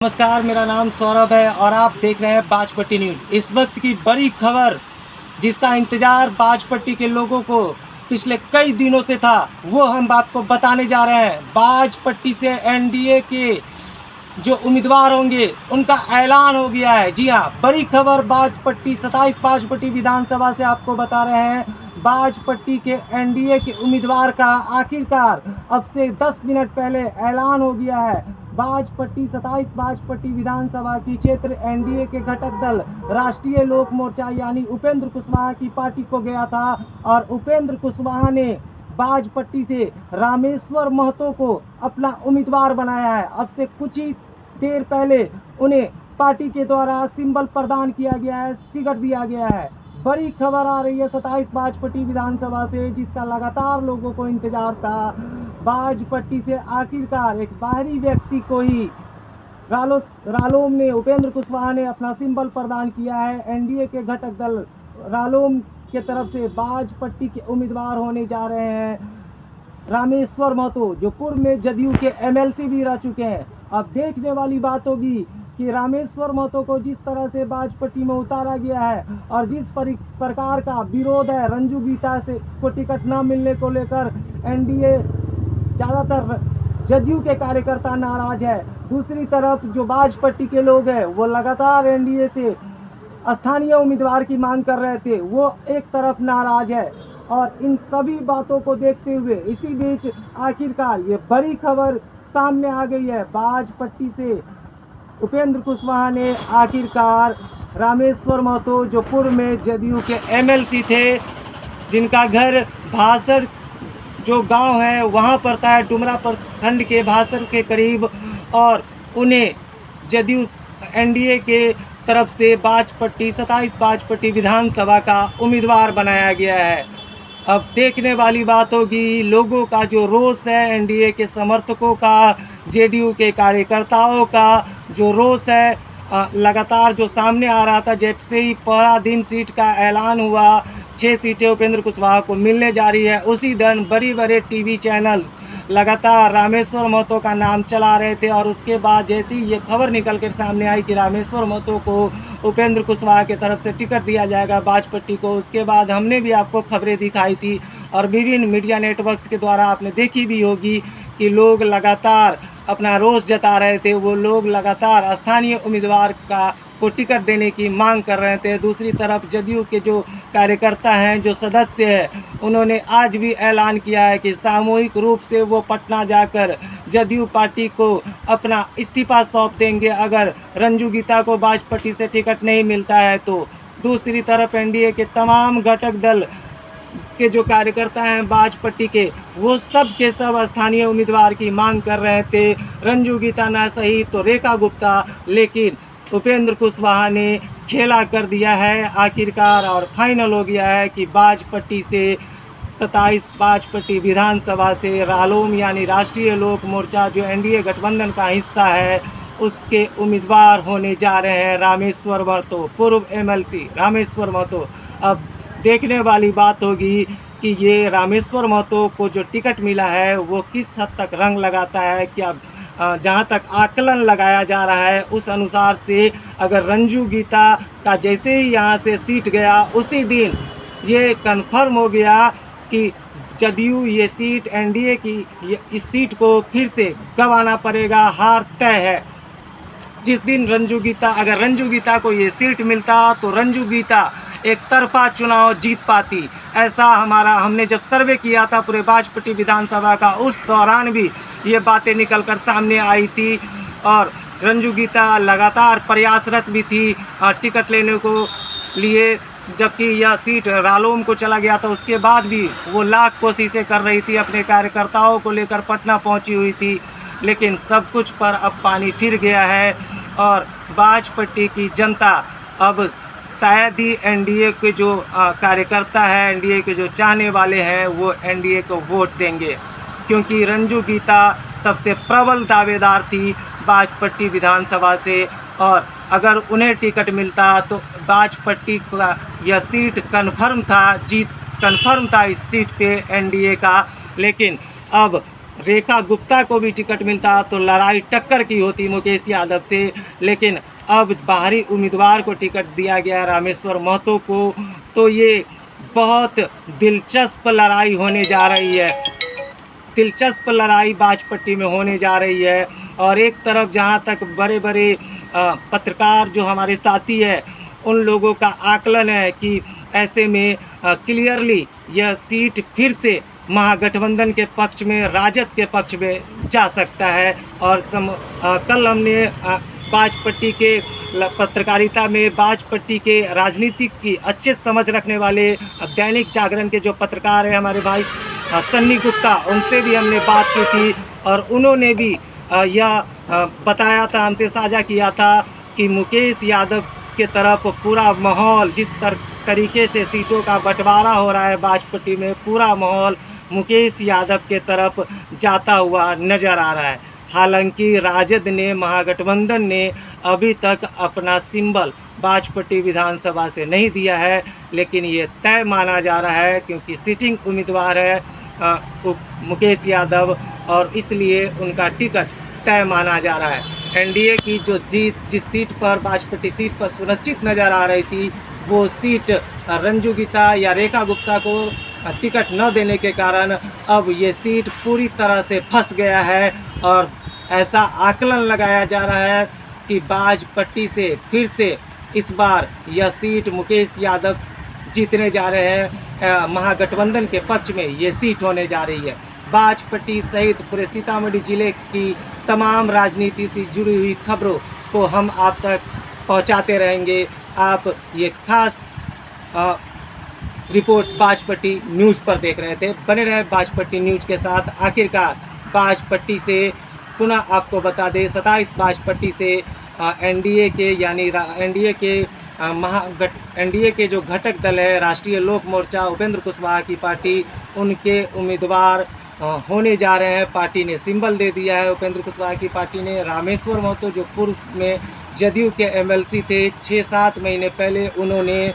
नमस्कार, मेरा नाम सौरभ है और आप देख रहे हैं बाजपट्टी न्यूज़। इस वक्त की बड़ी खबर जिसका इंतज़ार बाजपट्टी के लोगों को पिछले कई दिनों से था, वो हम आपको बताने जा रहे हैं। बाजपट्टी से एनडीए के जो उम्मीदवार होंगे उनका ऐलान हो गया है। जी हाँ, बड़ी खबर बाजपट्टी 27 बाजपट्टी विधानसभा से आपको बता रहे हैं। बाजपट्टी के एनडीए के उम्मीदवार का आखिरकार अब से 10 मिनट पहले ऐलान हो गया है। बाजपट्टी 27 बाजपट्टी विधानसभा की क्षेत्र एनडीए के घटक दल राष्ट्रीय लोक मोर्चा यानी उपेंद्र कुशवाहा की पार्टी को गया था और उपेंद्र कुशवाहा ने बाजपट्टी से रामेश्वर महतो को अपना उम्मीदवार बनाया है। अब से कुछ ही देर पहले उन्हें पार्टी के द्वारा सिंबल प्रदान किया गया है, टिकट दिया गया है। बड़ी खबर आ रही है 27 बाजपट्टी विधानसभा से, जिसका लगातार लोगों को इंतजार था। बाजपट्टी से आखिरकार एक बाहरी व्यक्ति को ही रालोम ने, उपेंद्र कुशवाहा ने अपना सिंबल प्रदान किया है। एनडीए के घटक दल रालोम के तरफ से बाजपट्टी के उम्मीदवार होने जा रहे हैं रामेश्वर महतो, जो पूर्व में जदयू के एमएलसी भी रह चुके हैं। अब देखने वाली बात होगी कि रामेश्वर महतो को जिस तरह से बाजपट्टी में उतारा गया है और जिस प्रकार का विरोध है रंजू गीता से को टिकट न मिलने को लेकर एनडीए ज़्यादातर जदयू के कार्यकर्ता नाराज है। दूसरी तरफ जो बाजपट्टी के लोग हैं वो लगातार एनडीए से स्थानीय उम्मीदवार की मांग कर रहे थे, वो एक तरफ नाराज है। और इन सभी बातों को देखते हुए इसी बीच आखिरकार ये बड़ी खबर सामने आ गई है। बाजपट्टी से उपेंद्र कुशवाहा ने आखिरकार रामेश्वर महतो, जो पूर्व में जदयू के एमएलसी थे, जिनका घर भासर जो गांव है वहां पड़ता है, डुमरा प्रखंड के भासर के करीब, और उन्हें जदयू एनडीए के तरफ से बाजपट्टी 27 बाजपट्टी विधानसभा का उम्मीदवार बनाया गया है। अब देखने वाली बात होगी लोगों का जो रोष है, एनडीए के समर्थकों का, जेडीयू के कार्यकर्ताओं का जो रोष है, लगातार जो सामने आ रहा था। जैसे ही पहला दिन सीट का ऐलान हुआ, 6 सीटें उपेंद्र कुशवाहा को मिलने जा रही है, उसी दिन बड़े टीवी चैनल्स लगातार रामेश्वर महतो का नाम चला रहे थे। और उसके बाद जैसे ही ये खबर निकल कर सामने आई कि रामेश्वर महतो को उपेंद्र कुशवाहा की तरफ से टिकट दिया जाएगा बाजपट्टी को, उसके बाद हमने भी आपको खबरें दिखाई थी और विभिन्न मीडिया नेटवर्क्स के द्वारा आपने देखी भी होगी कि लोग लगातार अपना रोष जता रहे थे। वो लोग लगातार स्थानीय उम्मीदवार को टिकट देने की मांग कर रहे थे। दूसरी तरफ जदयू के जो कार्यकर्ता हैं, जो सदस्य हैं, उन्होंने आज भी ऐलान किया है कि सामूहिक रूप से वो पटना जाकर जदयू पार्टी को अपना इस्तीफा सौंप देंगे अगर रंजू गीता को बाजपट्टी से टिकट नहीं मिलता है तो। दूसरी तरफ एनडीए के तमाम घटक दल के जो कार्यकर्ता हैं बाजपट्टी के, वो सब के सब स्थानीय उम्मीदवार की मांग कर रहे थे। रंजू गीता ना सही तो रेखा गुप्ता, लेकिन उपेंद्र कुशवाहा ने खेला कर दिया है आखिरकार और फाइनल हो गया है कि बाजपट्टी से 27 बाजपट्टी विधानसभा से रालोम यानी राष्ट्रीय लोक मोर्चा, जो एनडीए गठबंधन का हिस्सा है, उसके उम्मीदवार होने जा रहे हैं रामेश्वर महतो, पूर्व एमएलसी रामेश्वर महतो। अब देखने वाली बात होगी कि ये रामेश्वर महतो को जो टिकट मिला है वो किस हद तक रंग लगाता है। क्या जहाँ तक आकलन लगाया जा रहा है उस अनुसार से अगर रंजू गीता का जैसे ही यहाँ से सीट गया, उसी दिन ये कन्फर्म हो गया कि जदयू ये सीट एनडीए की इस सीट को फिर से गंवाना पड़ेगा, हार तय है। जिस दिन अगर रंजू गीता को ये सीट मिलता तो रंजू गीता एक तरफा चुनाव जीत पाती। ऐसा हमने जब सर्वे किया था पूरे बाजपट्टी विधानसभा का, उस दौरान भी ये बातें निकलकर सामने आई थी और रंजू गीता लगातार प्रयासरत भी थी टिकट लेने को लिए। जबकि यह सीट रालोम को चला गया था, उसके बाद भी वो लाख कोशिशें कर रही थी, अपने कार्यकर्ताओं को लेकर पटना पहुंची हुई थी, लेकिन सब कुछ पर अब पानी फिर गया है और बाजपट्टी की जनता अब शायद ही एनडीए के जो कार्यकर्ता है, एनडीए के जो चाहने वाले हैं, वो एनडीए को वोट देंगे, क्योंकि रंजू गीता सबसे प्रबल दावेदार थी बाजपट्टी विधानसभा से। और अगर उन्हें टिकट मिलता तो बाजपट्टी का यह सीट कन्फर्म था, जीत कन्फर्म था इस सीट पे एनडीए का। लेकिन अब रेखा गुप्ता को भी टिकट मिलता तो लड़ाई टक्कर की होती मुकेश यादव से, लेकिन अब बाहरी उम्मीदवार को टिकट दिया गया रामेश्वर महतो को, तो ये बहुत दिलचस्प लड़ाई होने जा रही है। दिलचस्प लड़ाई बाजपट्टी में होने जा रही है। और एक तरफ जहाँ तक बड़े बड़े पत्रकार जो हमारे साथी है उन लोगों का आकलन है कि ऐसे में क्लियरली यह सीट फिर से महागठबंधन के पक्ष में, राजद के पक्ष में जा सकता है। और कल हमने बाजपट्टी के पत्रकारिता में बाजपट्टी के राजनीतिक की अच्छे समझ रखने वाले दैनिक जागरण के जो पत्रकार हैं हमारे भाई सन्नी गुप्ता, उनसे भी हमने बात की थी और उन्होंने भी यह बताया था, हमसे साझा किया था कि मुकेश यादव के तरफ पूरा माहौल, जिस तरीके से सीटों का बंटवारा हो रहा है बाजपट्टी में, पूरा माहौल मुकेश यादव के तरफ जाता हुआ नज़र आ रहा है। हालांकि राजद ने, महागठबंधन ने अभी तक अपना सिंबल बाजपट्टी विधानसभा से नहीं दिया है, लेकिन ये तय माना जा रहा है क्योंकि सिटिंग उम्मीदवार है मुकेश यादव और इसलिए उनका टिकट तय माना जा रहा है। एनडीए की जो जीत जिस सीट पर, बाजपट्टी सीट पर सुनिश्चित नज़र आ रही थी, वो सीट रंजू गीता या रेखा गुप्ता को टिकट न देने के कारण अब ये सीट पूरी तरह से फंस गया है। और ऐसा आकलन लगाया जा रहा है कि बाजपट्टी से फिर से इस बार यह सीट मुकेश यादव जीतने जा रहे हैं। महागठबंधन के पक्ष में ये सीट होने जा रही है। बाजपट्टी सहित पूरे सीतामढ़ी जिले की तमाम राजनीति से जुड़ी हुई खबरों को हम आप तक पहुंचाते रहेंगे। आप ये खास रिपोर्ट बाजपट्टी न्यूज़ पर देख रहे थे। बने रहे बाजपट्टी न्यूज़ के साथ। आखिरकार बाजपट्टी से पुनः आपको बता दें, 27 बाजपट्टी से एनडीए के यानी एनडीए के एनडीए के जो घटक दल है राष्ट्रीय लोक मोर्चा, उपेंद्र कुशवाहा की पार्टी, उनके उम्मीदवार होने जा रहे हैं। पार्टी ने सिंबल दे दिया है। उपेंद्र कुशवाहा की पार्टी ने रामेश्वर महतो जो पूर्व में जदयू के एमएलसी थे, 6-7 महीने पहले उन्होंने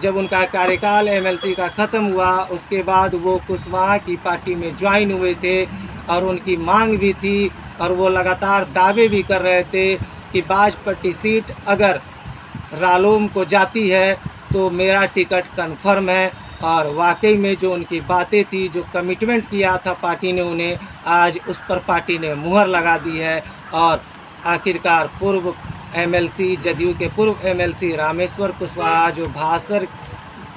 जब उनका कार्यकाल एमएलसी का ख़त्म हुआ उसके बाद वो कुशवाहा की पार्टी में ज्वाइन हुए थे और उनकी मांग भी थी और वो लगातार दावे भी कर रहे थे कि बाजपट्टी सीट अगर रालोम को जाती है तो मेरा टिकट कन्फर्म है। और वाकई में जो उनकी बातें थी, जो कमिटमेंट किया था पार्टी ने उन्हें, आज उस पर पार्टी ने मुहर लगा दी है। और आखिरकार पूर्व एमएलसी, जदयू के पूर्व एमएलसी रामेश्वर कुशवाहा जो भासर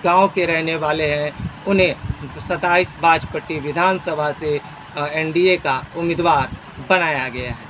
गांव के रहने वाले हैं, उन्हें 27 बाजपट्टी विधानसभा से एनडीए का उम्मीदवार बनाया गया है।